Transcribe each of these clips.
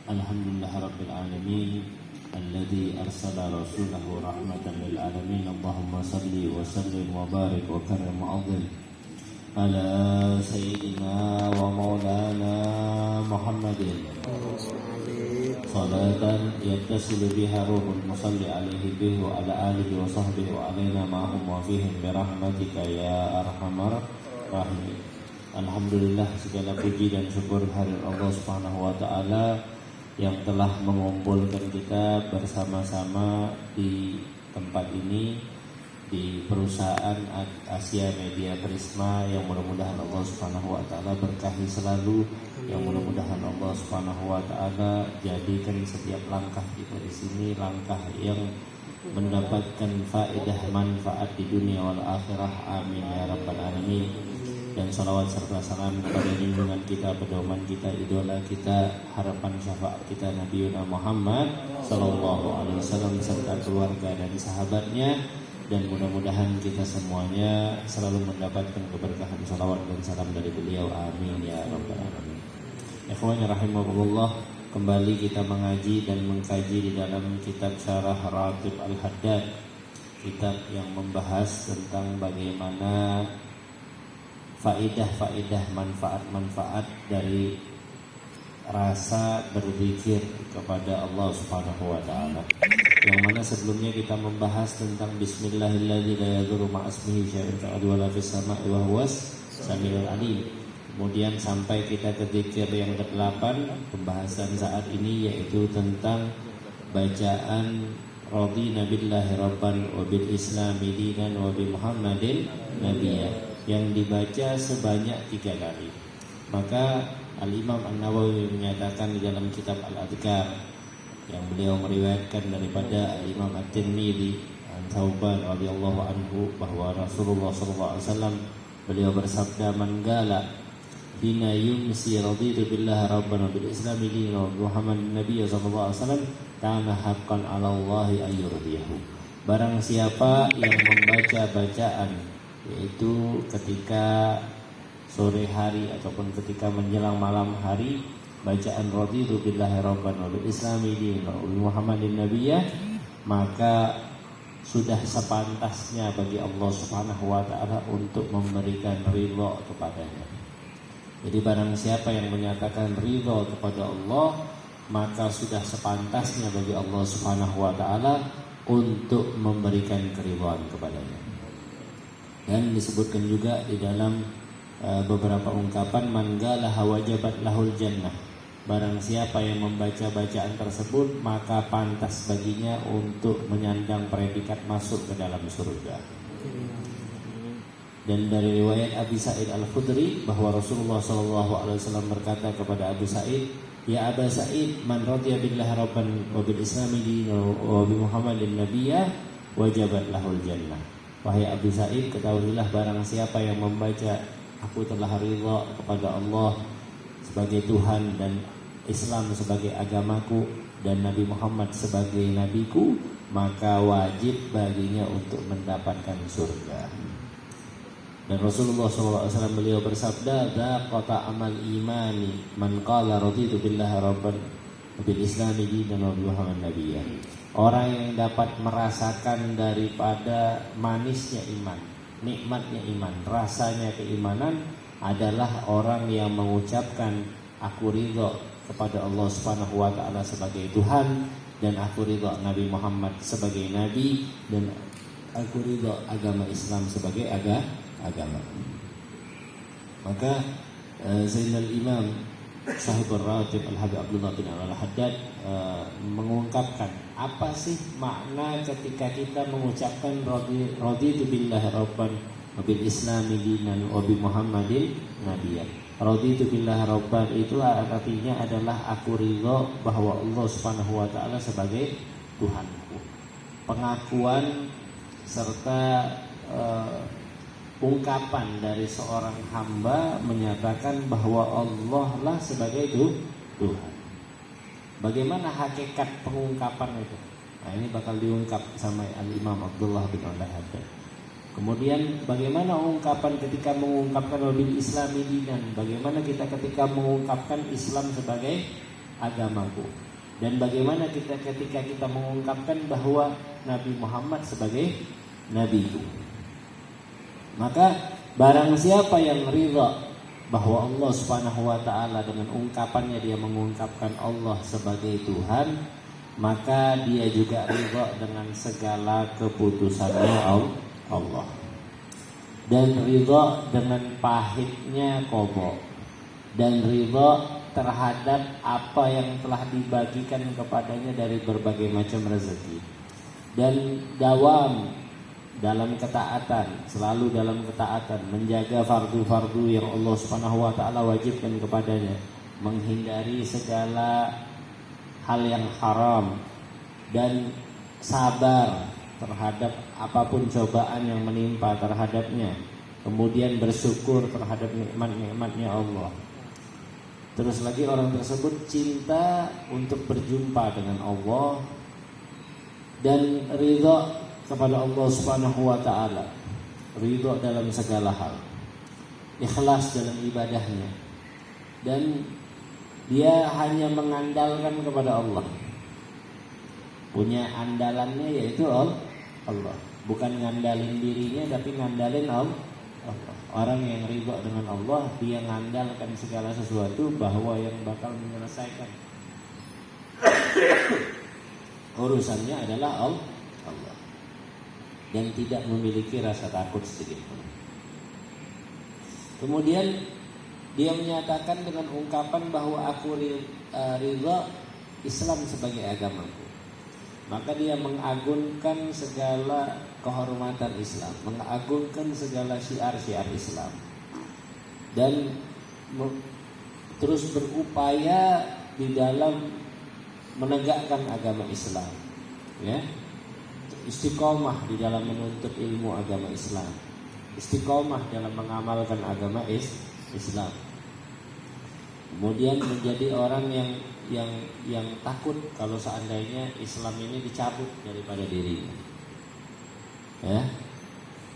Alhamdulillahirabbil alamin alladzi arsala rasulahu rahmatan lil alamin. Allahumma shalli wa sallim wa barik wa karim ma'adhim ala sayyidina wa maulana Muhammadin salatan yattasilu biha ruhul musalli alaihi bihi wa ala alihi wa sahbihi wa alaina ma'hum wa fihim bi rahmatika ya arhamar rahimin. Alhamdulillah, segala puji dan syukur hadir Allah Subhanahu wa taala yang telah mengumpulkan kita bersama-sama di tempat ini, di perusahaan Asia Media Prisma, yang mudah-mudahan Allah Subhanahu wa taala berkahi selalu, yang mudah-mudahan Allah Subhanahu wa taala jadikan setiap langkah kita di sini langkah yang mendapatkan faedah manfaat di dunia wal akhirah. Amin ya rabbal alamin. Dan salawat serta salam kepada junjungan kita, pedoman kita, idola kita, harapan syafaat kita Nabi Muhammad sallallahu alaihi wasallam serta keluarga dan sahabatnya, dan mudah-mudahan kita semuanya selalu mendapatkan keberkahan salawat dan salam dari beliau. Amin ya rabbal alamin. Ikhwan rahimakumullah, kembali kita mengaji dan mengkaji di dalam kitab Syarah Ratib Al-Haddad, kitab yang membahas tentang bagaimana faedah-faedah, manfaat-manfaat dari rasa berzikir kepada Allah Subhanahu wa taala. Yang mana sebelumnya kita membahas tentang bismillahirrahmanirrahim la yadurru ma'asmihi syai'un fil ardi wa la fis sama'i wa huwas samiul alim. Kemudian sampai kita ke zikir yang ke-8 pembahasan saat ini, yaitu tentang bacaan radina billahi rabban wa bil islami dinan wa bi muhammadin nabiyya, yang dibaca sebanyak 3 kali. Maka Al-Imam An-Nawawi menyatakan di dalam kitab Al-Adhkar, yang beliau meriwayatkan daripada Al-Imam At-Tirmidzi an Thauban radhiyallahu anhu, bahwa Rasulullah sallallahu alaihi wasallam beliau bersabda, "Man gala hina yumsi raditu billahi rabban wa bil islami dinan wa Muhammadin nabiyya sallallahu alaihi wasallam kana haqqan 'ala Allahi ayyurdiyahu." Barang siapa yang membaca bacaan, yaitu ketika sore hari ataupun ketika menjelang malam hari, bacaan raditu billahi rabban wa bil islami dinan wa Muhammadin nabiyya, maka sudah sepantasnya bagi Allah Subhanahu wa taala untuk memberikan ridha kepadanya. Jadi barang siapa yang menyatakan ridha kepada Allah, maka sudah sepantasnya bagi Allah Subhanahu wa taala untuk memberikan keridhaan kepadanya. Dan disebutkan juga di dalam beberapa ungkapan, man galaha wajabat lahul jannah. Barang siapa yang membaca bacaan tersebut, maka pantas baginya untuk menyandang predikat masuk ke dalam surga. Dan dari riwayat Abi Sa'id Al-Khudri, bahwa Rasulullah SAW berkata kepada Abu Sa'id, "Ya Aba Sa'id, man radiya billahi rabban wa bil islami dinan wa bi Muhammadin nabiyya wajabat lahul jannah." Wahai Abu Sa'id, ketahuilah barang siapa yang membaca aku telah ridha kepada Allah sebagai Tuhan dan Islam sebagai agamaku dan Nabi Muhammad sebagai nabiku, maka wajib baginya untuk mendapatkan surga. Dan Rasulullah SAW beliau bersabda, "Dzaqata amal imani man qala raditu billahi rabban wa bil islami dinan wa bi Muhammadin nabiyya." Orang yang dapat merasakan daripada manisnya iman, nikmatnya iman, rasanya keimanan adalah orang yang mengucapkan aku ridha kepada Allah Subhanahu wa taala sebagai Tuhan, dan aku ridha Nabi Muhammad sebagai nabi, dan aku ridha agama Islam sebagai agama. Maka Zainal Imam Sahibur Ratib Al-Habib Abdullah bin Al-Haddad mengungkapkan apa sih makna ketika kita mengucapkan raditu billahi rabban wa bil islami dinan wa bi Muhammadin nabiyya. Raditu billahi rabban itu artinya adalah aku ridha bahwa Allah Subhanahu wa taala sebagai Tuhanku. Pengakuan serta ungkapan dari seorang hamba menyatakan bahwa Allah lah sebagai Tuhan. Bagaimana hakikat pengungkapan itu? Nah, ini bakal diungkap sama Al-Imam Abdullah bin Al-Haddad. Kemudian bagaimana ungkapan ketika mengungkapkan wabil islami dinan? Bagaimana kita ketika mengungkapkan Islam sebagai agamaku. Dan bagaimana kita ketika kita mengungkapkan bahwa Nabi Muhammad sebagai nabiku. Maka barang siapa yang ridha bahwa Allah Subhanahu wa taala dengan ungkapannya dia mengungkapkan Allah sebagai Tuhan, maka dia juga ridha dengan segala keputusannya Allah. Dan ridha dengan pahitnya qada. Dan ridha terhadap apa yang telah dibagikan kepadanya dari berbagai macam rezeki. Dan dawam dalam ketaatan, selalu dalam ketaatan, menjaga fardu-fardu yang Allah Subhanahu wa taala wajibkan kepadanya, menghindari segala hal yang haram, dan sabar terhadap apapun cobaan yang menimpa terhadapnya, kemudian bersyukur terhadap nikmat-nikmatnya Allah. Terus lagi orang tersebut cinta untuk berjumpa dengan Allah dan ridha kepada Allah Subhanahu wa taala, ridha dalam segala hal, ikhlas dalam ibadahnya, dan dia hanya mengandalkan kepada Allah. Punya andalannya yaitu Allah, bukan ngandalin dirinya tapi ngandalin Allah. Orang yang ridha dengan Allah, dia ngandalkan segala sesuatu bahwa yang bakal menyelesaikan urusannya adalah Allah, dan tidak memiliki rasa takut sedikit pun. Kemudian dia menyatakan dengan ungkapan bahwa aku ridha Islam sebagai agamaku. Maka dia mengagungkan segala kehormatan Islam, mengagungkan segala syiar-syiar Islam, dan terus berupaya di dalam menegakkan agama Islam, ya. Istiqomah di dalam menuntut ilmu agama Islam, istiqomah dalam mengamalkan agama Islam. Kemudian menjadi orang yang takut kalau seandainya Islam ini dicabut daripada dirinya, ya.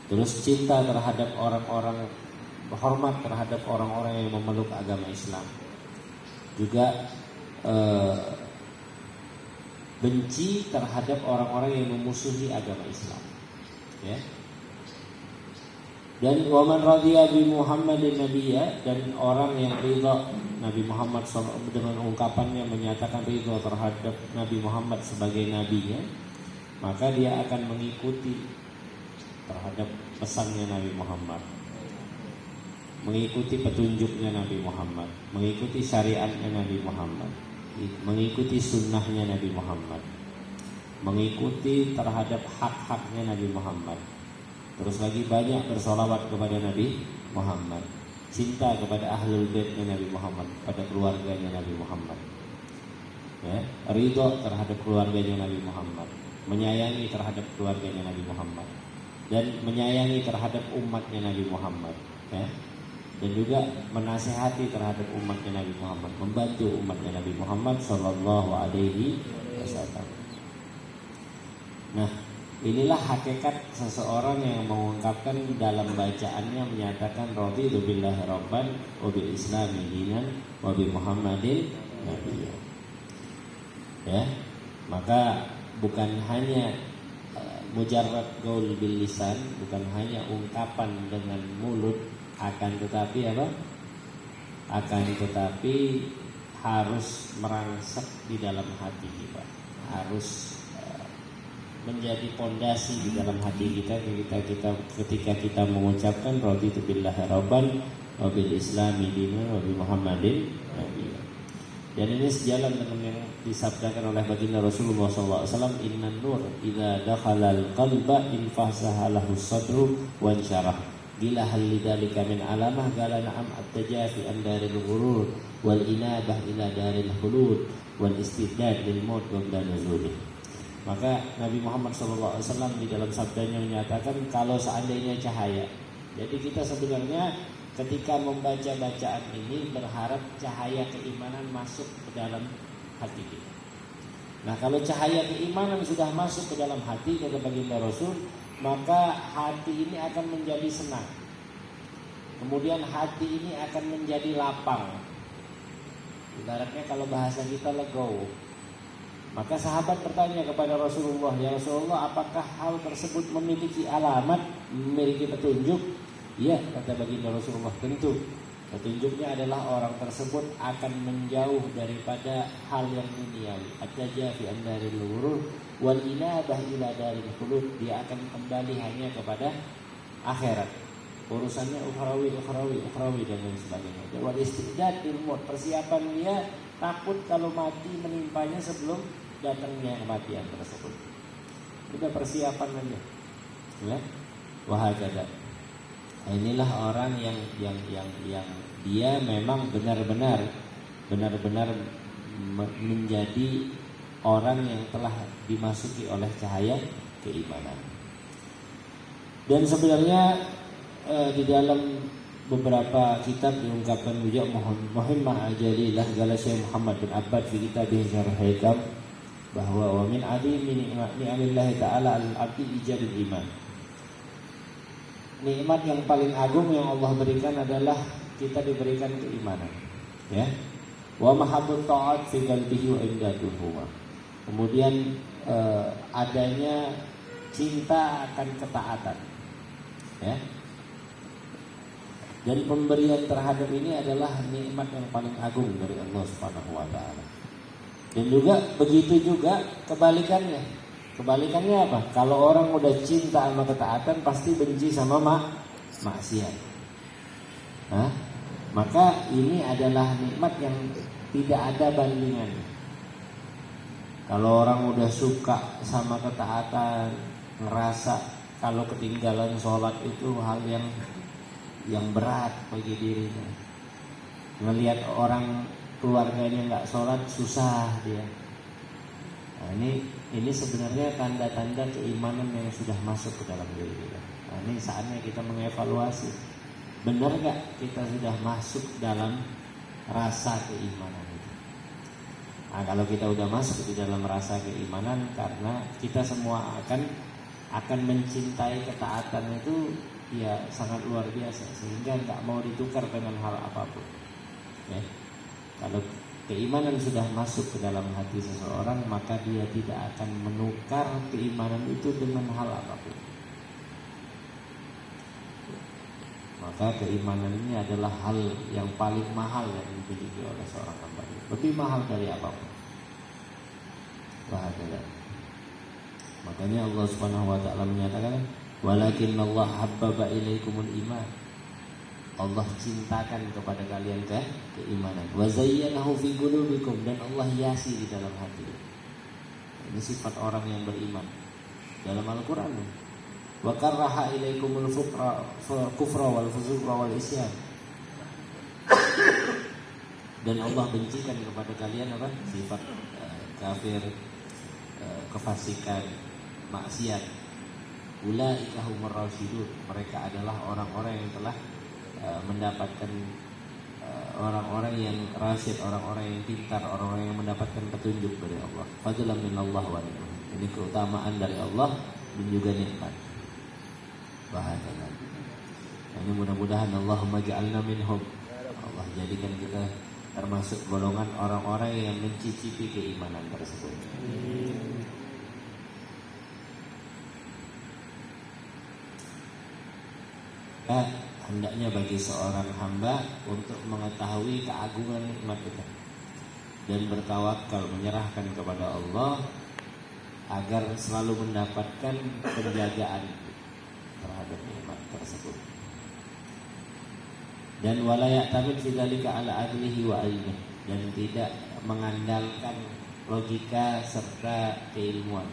Terus cinta terhadap orang-orang, hormat terhadap orang-orang yang memeluk agama Islam, juga benci terhadap orang-orang yang memusuhi agama Islam, ya. Dan waman radhiya bi Muhammadin nabiyya, dan orang yang ridha Nabi Muhammad dengan ungkapannya menyatakan ridha terhadap Nabi Muhammad sebagai nabinya, maka dia akan mengikuti terhadap pesannya Nabi Muhammad, mengikuti petunjuknya Nabi Muhammad, mengikuti syariatnya Nabi Muhammad, mengikuti sunnahnya Nabi Muhammad, mengikuti terhadap hak-haknya Nabi Muhammad. Terus lagi banyak bersolawat kepada Nabi Muhammad, cinta kepada ahlul baitnya Nabi Muhammad, kepada keluarganya Nabi Muhammad, ya. Ridho terhadap keluarganya Nabi Muhammad, menyayangi terhadap keluarganya Nabi Muhammad, dan menyayangi terhadap umatnya Nabi Muhammad, ya. Dan juga menasihati terhadap umatnya Nabi Muhammad, membantu umatnya Nabi Muhammad Sallallahu Alaihi Wasallam. Nah, inilah hakikat seseorang yang mengungkapkan dalam bacaannya menyatakan raditu billahi rabban wa bil islami dinan wa bi Muhammadin nabiyya. Ya, maka bukan hanya mujarrad qaul bil lisan, bukan hanya ungkapan dengan mulut, akan tetapi apa? Akan tetapi harus merangsek di dalam hati kita, harus menjadi pondasi di dalam hati kita ketika kita mengucapkan raditu billahi rabban wa bil islami dinan wa bi Muhammadin nabiyya. Dan ini sejalan dengan yang disabdakan oleh baginda Rasulullah SAW, innan nur idza dakhala al-qalba infasaha lahu sadru wa insyarah. Gila hal lidzalika min alamah qala na'am at-tajafi an daril ghurur wal inabah ila daril khulud wal istidad lil maut wa bla nuzulih. Maka Nabi Muhammad SAW di dalam sabdanya menyatakan kalau seandainya cahaya. Jadi kita sebenarnya ketika membaca bacaan ini berharap cahaya keimanan masuk ke dalam hati kita. Nah, kalau cahaya keimanan sudah masuk ke dalam hati, kata baginda Rasul, maka hati ini akan menjadi senang. Kemudian hati ini akan menjadi lapang. Ibaratnya kalau bahasa kita legowo. Maka sahabat bertanya kepada Rasulullah, ya Rasulullah, apakah hal tersebut memiliki alamat, memiliki petunjuk? Iya, kata baginda Rasulullah, tentu. Petunjuknya adalah orang tersebut akan menjauh daripada hal yang duniawi. At-tajafi an daril ghurur wal inabah ila daril khulud. Dia akan kembali hanya kepada akhirat. Urusannya ukhrawi dan lain sebagainya. Wal istidad lil maut, persiapan dia takut kalau mati menimpanya sebelum datangnya kematian tersebut. Udah persiapan aja. Ya. Wahakada. Inilah orang yang dia memang benar-benar menjadi orang yang telah dimasuki oleh cahaya keimanan. Dan sebenarnya di dalam beberapa kitab diungkapkan juga Muhammad Ajalilah Gala Syekh Muhammad bin Abbad fi kitabih Syarh Hikam bahwa wa min azimi ni'amillahi ta'ala al-abdi ijabul iman. Nikmat yang paling agung yang Allah berikan adalah kita diberikan keimanan, ya. Wa mahabbut ta'at fi qalbihi wa imdaduhu. Kemudian adanya cinta akan ketaatan, ya. Dan pemberian terhadap ini adalah nikmat yang paling agung dari Allah Subhanahu wa taala. Dan juga begitu juga kebalikannya. Kebalikannya apa? Kalau orang udah cinta sama ketaatan pasti benci sama maksiat. Maka ini adalah nikmat yang tidak ada bandingannya. Kalau orang udah suka sama ketaatan, ngerasa kalau ketinggalan sholat itu hal yang berat bagi dirinya. Ngelihat orang keluarganya nggak sholat susah dia. Nah, ini sebenarnya tanda-tanda keimanan yang sudah masuk ke dalam diri kita. Nah, ini saatnya kita mengevaluasi, benar nggak kita sudah masuk dalam rasa keimanan itu. Nah, kalau kita udah masuk di dalam rasa keimanan, karena kita semua akan mencintai ketaatan itu ya sangat luar biasa, sehingga nggak mau ditukar dengan hal apapun. Ya. Kalau keimanan sudah masuk ke dalam hati seseorang, maka dia tidak akan menukar keimanan itu dengan hal apapun. Maka keimanan ini adalah hal yang paling mahal yang dimiliki oleh seorang hamba. Lebih mahal dari apapun. Bahagia. Makanya Allah Subhanahu wa taala menyatakan, "Walakinnallaha habbaba ilaikumul iman." Allah cintakan kepada kalian keimanan. Wa zayyanahu fi qulubikum, dan Allah hiasi di dalam hati. Ini sifat orang yang beriman. Dalam Al-Qur'an. Wa karaha ilaikumul kufra wal fusuqa wal isyan. Dan Allah bencikan kepada kalian apa? Sifat kafir, kefasikan, maksiat. Ulaika humur rasyidun. Mereka adalah orang-orang yang telah mendapatkan orang-orang yang rasyid, orang-orang yang pintar, orang-orang yang mendapatkan petunjuk dari Allah. Fadlan minallah wa ni'mah. Ini keutamaan dari Allah dan juga nikmat. Bahagia. Ini mudah-mudahan Allahumma ja'alna minhum. Allah jadikan kita termasuk golongan orang-orang yang mencicipi keimanan tersebut. Hendaknya bagi seorang hamba untuk mengetahui keagungan nikmat itu dan bertawakal, menyerahkan kepada Allah agar selalu mendapatkan penjagaan terhadap nikmat tersebut. Dan wala ya'tamid fi dzalika ala adlihi wa ilmihi, dan tidak mengandalkan logika serta keilmuan.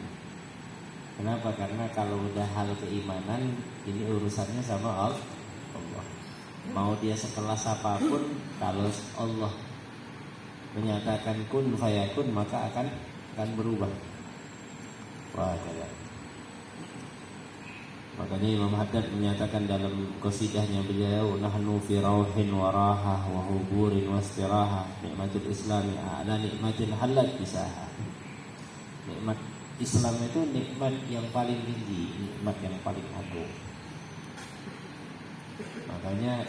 Kenapa? Karena kalau udah hal keimanan, ini urusannya sama Allah. Mau dia sekelas apapun, kalau Allah menyatakan kun fayakun, maka akan berubah. Wah, kaya. Makanya Imam Haddad menyatakan dalam qasidahnya beliau, nahnu fi rauhin wa rahah wa huburin wa istirahah, nikmatul islami a'la nikmatin halat bisaha. Nikmat Islam itu nikmat yang paling tinggi, nikmat yang paling agung. Makanya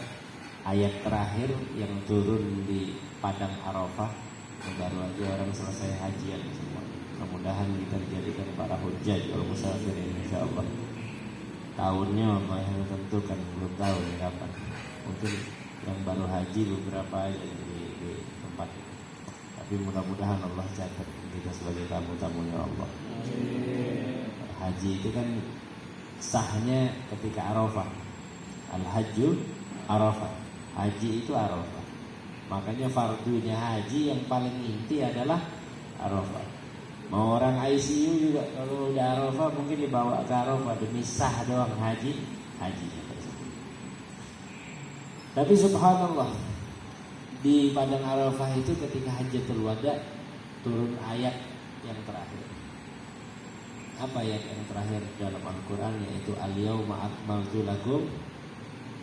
ayat terakhir yang turun di padang Arafah, Baru aja orang selesai hajian semua. Mudah-mudahan kita dijadikan para hujjaj wal musafirin insyaallah. Tahunnya apa yang tentukan belum tahu nih kapan. Mungkin yang baru haji beberapa aja di tempat itu. Tapi mudah-mudahan Allah catat kita sebagai tamu-tamunya Allah. Haji itu kan sahnya ketika Arafah. Al-hajju Arafah. Haji itu Arafah. Makanya fardunya haji yang paling inti adalah Arafah. Mau orang ICU juga kalau udah Arafah mungkin dibawa ke Arafah demi sah doang hajinya tersebut. Tapi subhanallah, di padang Arafah itu ketika Hajjatul Wada turun ayat yang terakhir. Apa ayat yang terakhir dalam Al-Quran? Yaitu al-yawma akmaltu lakum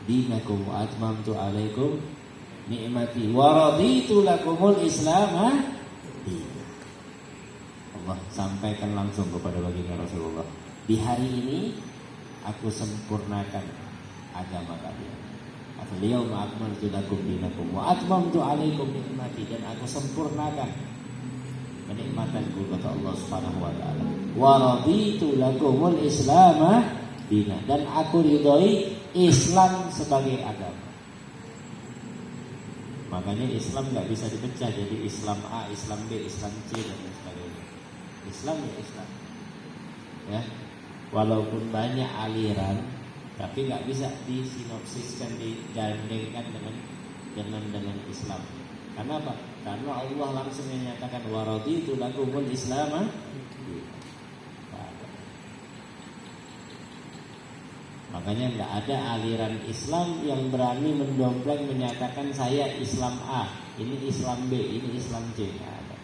dinakum wa atmamtu alaikum ni'mati wa raditu lakumul islam dinan. Allah sampaikan langsung kepada baginda Rasulullah, di hari ini aku sempurnakan agama kalian. Al-yawma akmaltu lakum dinakum wa atmamtu alaikum ni'mati, dan aku sempurnakan kenikmatanku, kata Allah Subhanahu wa taala. Wa raditu lakumul islam dinan, dan aku ridhoi Islam sebagai agama. Makanya Islam nggak bisa dipecah jadi Islam A, Islam B, Islam C dan lain sebagainya. Islam ya Islam, ya. Walaupun banyak aliran, tapi nggak bisa disinopsiskan, digandengkan dengan Islam. Karena apa? Karena Allah langsung menyatakan wa raditu lakumul Islam. Makanya nggak ada aliran Islam yang berani mendompleng menyatakan saya Islam A, ini Islam B, ini Islam C. Nggak ada.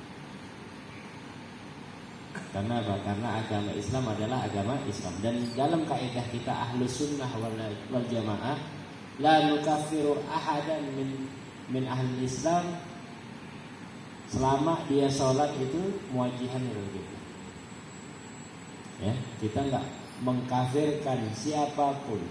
Karena apa? Karena agama Islam adalah agama Islam. Dan dalam kaidah kita Ahlus Sunnah wal Jamaah, la nukaffiru ahadan min ahli Islam selama dia sholat itu muwajihan ilal. Ya, kita nggak mengkafirkan siapapun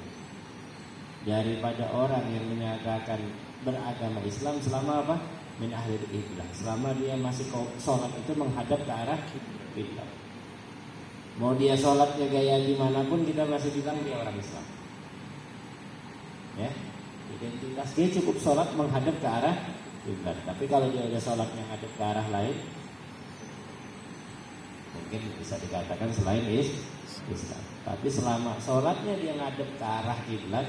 daripada orang yang menyatakan beragama Islam selama apa? Min ahli qiblah. Selama dia masih sholat itu menghadap ke arah qiblah. Mau dia sholatnya gaya gimana pun kita masih bilang dia orang Islam. Ya, identitas dia cukup sholat menghadap ke arah qiblah. Tapi kalau dia udah sholatnya menghadap ke arah lain, mungkin bisa dikatakan selain Islam. Tapi selama sholatnya dia ngadep ke arah kiblat,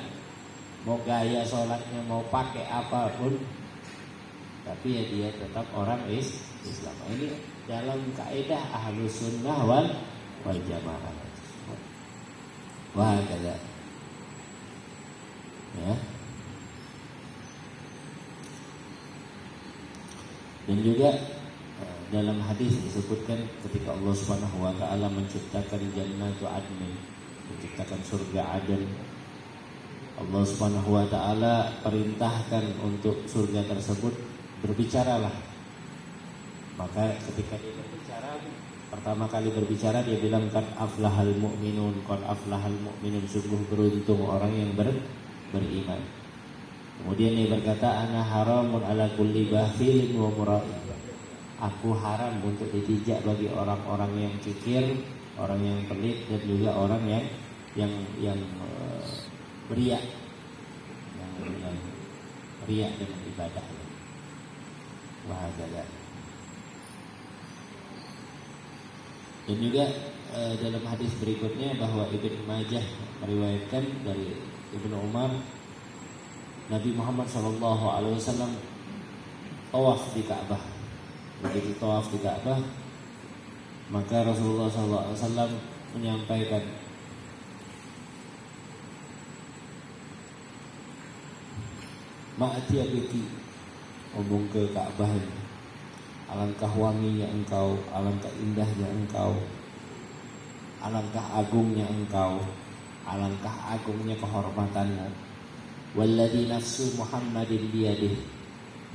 mau gaya sholatnya mau pakai apapun, tapi ya dia tetap orang Islam. Ini dalam kaidah Ahlus Sunnah wal Jamaah. Wah, kata ya. Dan juga dalam hadis disebutkan ketika Allah Subhanahu wa taala menciptakan jannatu adnin, menciptakan surga Aden, Allah Subhanahu wa taala perintahkan untuk surga tersebut berbicaralah. Maka ketika dia berbicara, pertama kali berbicara dia bilang qad aflahal mu'minun, qad aflahal mu'minun, sungguh beruntung orang yang beriman. Kemudian dia berkata ana haramun ala kulli bakhilin wa mura'in. Aku haram untuk dipijak bagi orang-orang yang kikir, orang yang pelit, dan juga orang yang beriak, yang riak dengan ibadah. Wahada. Dan juga dalam hadis berikutnya bahwa Ibnu Majah meriwayatkan dari Ibnu Umar, Nabi Muhammad SAW tawaf di Ka'bah. Begitu tawaf di Ka'bah, maka Rasulullah SAW menyampaikan, ma'atiyabiki, ngomong ke Ka'bah ini, alangkah wanginya engkau, alangkah indahnya engkau, alangkah agungnya engkau, alangkah agungnya kehormatanmu. Walladzi nafsu Muhammadin biyadih,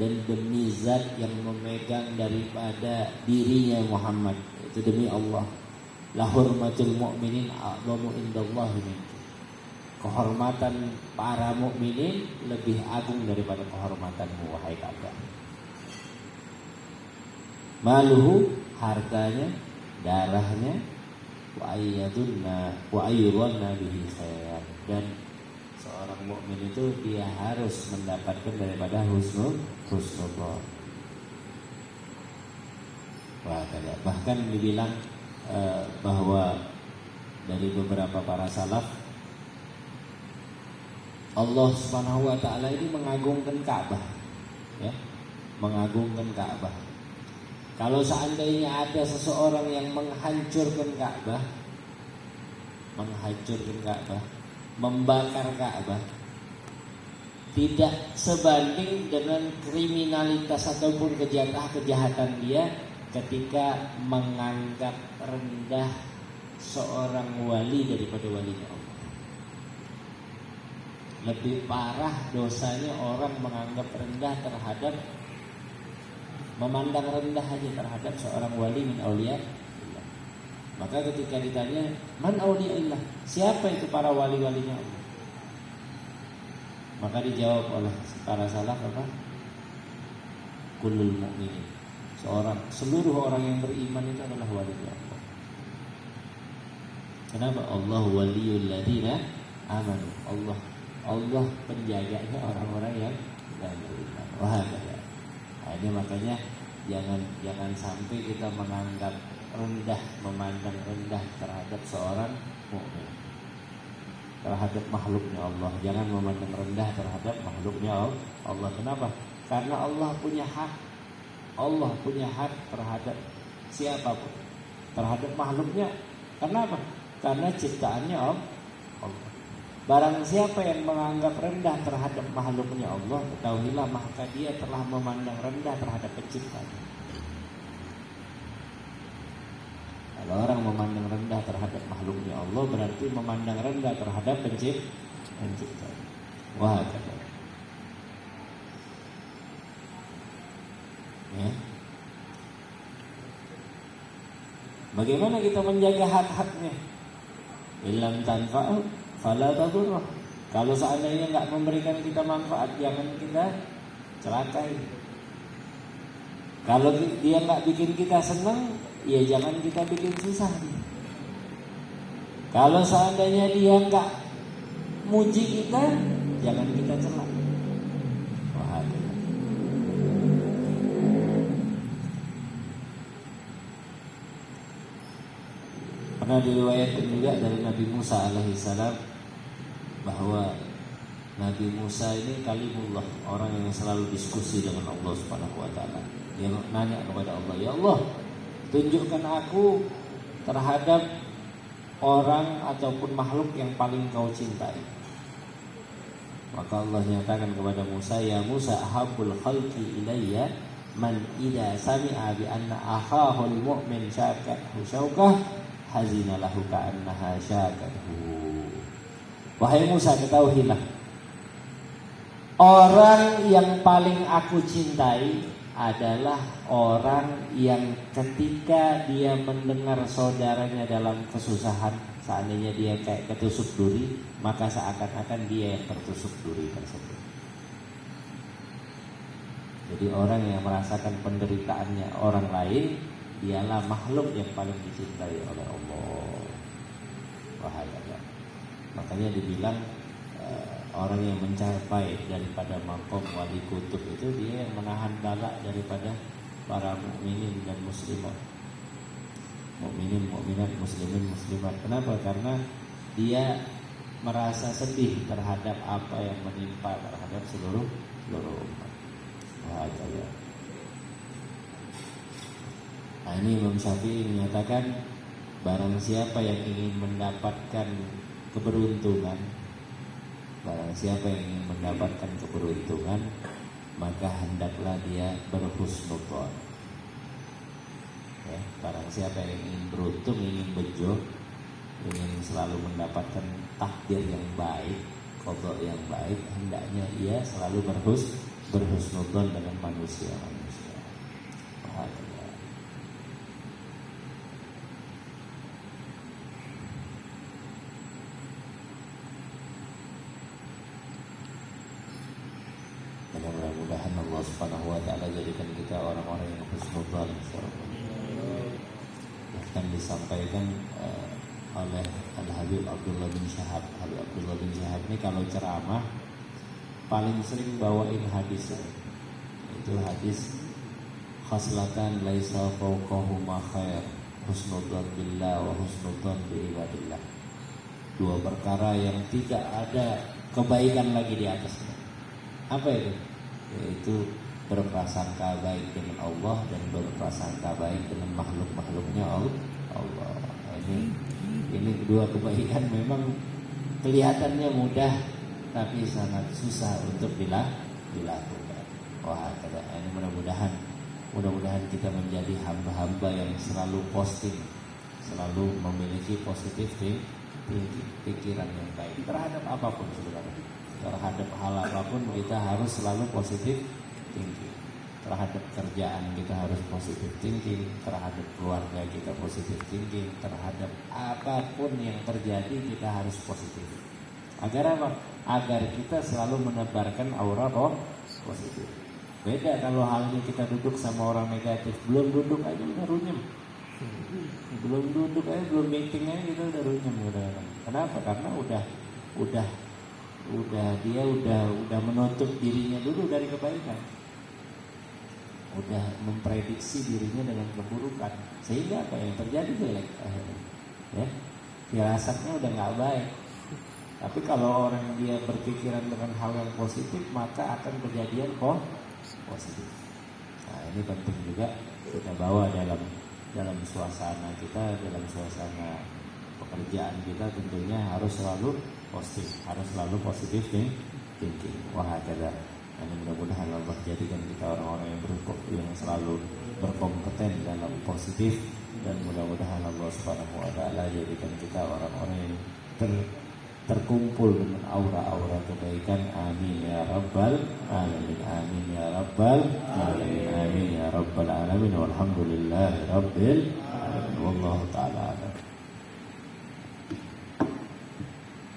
dan demi zat yang memegang daripada dirinya Muhammad, itu demi Allah, la hurmatul mu'minin a'zamu indallahi min. Kehormatan para mukminin lebih agung daripada kehormatanmu wahai Ka'bah. maluhu, hartanya, darahnya, wa ayyudhanna bihi khair, dan seorang mukmin itu dia harus mendapatkan daripada husnul. Bahkan dibilang bahwa dari beberapa para salaf, Allah Subhanahu wa taala ini mengagungkan Ka'bah, ya, mengagungkan Ka'bah. Kalau seandainya ada seseorang yang menghancurkan Ka'bah, membakar Ka'bah, tidak sebanding dengan kriminalitas ataupun kejahatan dia ketika menganggap rendah seorang wali daripada walinya Allah. Lebih parah dosanya orang menganggap rendah terhadap, memandang rendah aja terhadap seorang wali min auliya. Maka ketika ditanya, man auliyaillah, siapa itu para wali-walinya Allah? Maka dijawab oleh para salaf apa? Kullul mu'minin, seluruh orang yang beriman itu adalah wali Allah. Kenapa? Allah waliyul ladina amanu. Allah penjaganya orang-orang yang beriman. Wah, nah, ini makanya jangan sampai kita menganggap rendah, memandang rendah terhadap seorang mukmin, terhadap makhluknya Allah. Jangan memandang rendah terhadap makhluknya Allah. Kenapa? Karena Allah punya hak. Allah punya hak terhadap siapapun, terhadap makhluknya. Kenapa? Karena ciptaannya Allah. Barang siapa yang menganggap rendah terhadap makhluknya Allah, ketahuilah maka dia telah memandang rendah terhadap penciptanya. Kalau orang memandang rendah terhadap makhluknya Allah, berarti memandang rendah terhadap pencipta. Wah, kata. Ya. Bagaimana kita menjaga hak-haknya? Illam tanfa'u fala tadurrah. Kalau seandainya enggak memberikan kita manfaat, jangan kita celakai. Kalau dia enggak bikin kita senang, ya jangan kita bikin susah. Kalau seandainya dia enggak muji kita, jangan kita celak. Wah, pernah diriwayatkan juga dari Nabi Musa alaihissalam bahwa Nabi Musa ini kalimullah, orang yang selalu diskusi dengan Allah Subhanahu wa taala. Dia nanya kepada Allah, "Ya Allah, tunjukkan aku terhadap orang ataupun makhluk yang paling kau cintai." Maka Allah nyatakan kepada Musa, "Ya Musa, ahabbul khalqi ilayya man idza sami'a bi anna akhahul mu'min syaqathu syauqah hazina lahu ka'annaha syaqathu." Wahai Musa, ketahuilah, orang yang paling aku cintai adalah orang yang ketika dia mendengar saudaranya dalam kesusahan, seandainya dia kayak ketusuk duri, maka seakan-akan dia yang tertusuk duri tersebut. Jadi orang yang merasakan penderitaannya orang lain, dialah makhluk yang paling dicintai oleh Allah. Wahai. Makanya dibilang orang yang mencapai daripada maqam wali kutub itu dia yang menahan bala daripada para mukminin dan muslimat. Mukminin, mukminat, muslimin, muslimat. Kenapa? Karena dia merasa sedih terhadap apa yang menimpa terhadap seluruh umat. Wahai. Nah, ini Imam Syafi'i menyatakan barang siapa yang ingin mendapatkan keberuntungan, barang siapa yang ingin mendapatkan keberuntungan, maka hendaklah dia berhusnudzon. Ya, barang siapa yang ingin beruntung, ingin bejo, ingin selalu mendapatkan takdir yang baik, qada yang baik, hendaknya ia selalu berhusnudzon dengan manusia. Mudah-mudahan Allah Subhanahu wa taala jadikan kita orang-orang yang husnudzon. akan disampaikan oleh Al-Habib Abdullah bin Syahab. Habib Abdullah bin Syahab ini kalau ceramah paling sering bawain hadis ini. Itu hadis khaslatan laisa fawqahuma khair, husnudzan billah wa husnudzan bi ibadillah. Dua perkara yang tidak ada kebaikan lagi di atasnya. Apa itu? Yaitu berprasangka baik dengan Allah dan berprasangka baik dengan makhluk-makhluknya Allah. Ini dua kebaikan memang kelihatannya mudah, tapi sangat susah untuk dilakukan. Wah, ini mudah-mudahan kita menjadi hamba-hamba yang selalu positif, selalu memiliki positif pikiran yang baik terhadap apapun sebenarnya. Terhadap hal apapun kita harus selalu positif thinking. Terhadap kerjaan kita harus positif thinking, terhadap keluarga kita positif thinking, terhadap apapun yang terjadi kita harus positif. Agar apa? Agar kita selalu menebarkan aura positif. Beda kalau halnya kita duduk sama orang negatif, belum duduk aja udah runyem. Belum duduk aja, belum meeting aja kita udah runyem. Kenapa? Karena dia udah menutup dirinya dulu dari kebaikan. Udah memprediksi dirinya dengan keburukan, sehingga apa yang terjadi jelek ya, firasatnya udah nggak baik. Tapi kalau orang dia berpikiran dengan hal yang positif, maka akan kejadian positif. Nah, ini penting juga kita bawa dalam suasana kita, dalam suasana pekerjaan kita, tentunya harus selalu positif thinking. Wah, ada. Dan mudah-mudahan Allah jadikan kita orang-orang yang selalu berkompeten dalam positif, dan mudah-mudahan Allah Subhanahu wa taala jadikan kita orang-orang yang terkumpul dengan aura-aura kebaikan. Amin ya rabbal alamin. Amin ya rabbal alamin. Amin ya rabbal alamin. Walhamdulillahirabbil alamin. Wallahu taala a'lam.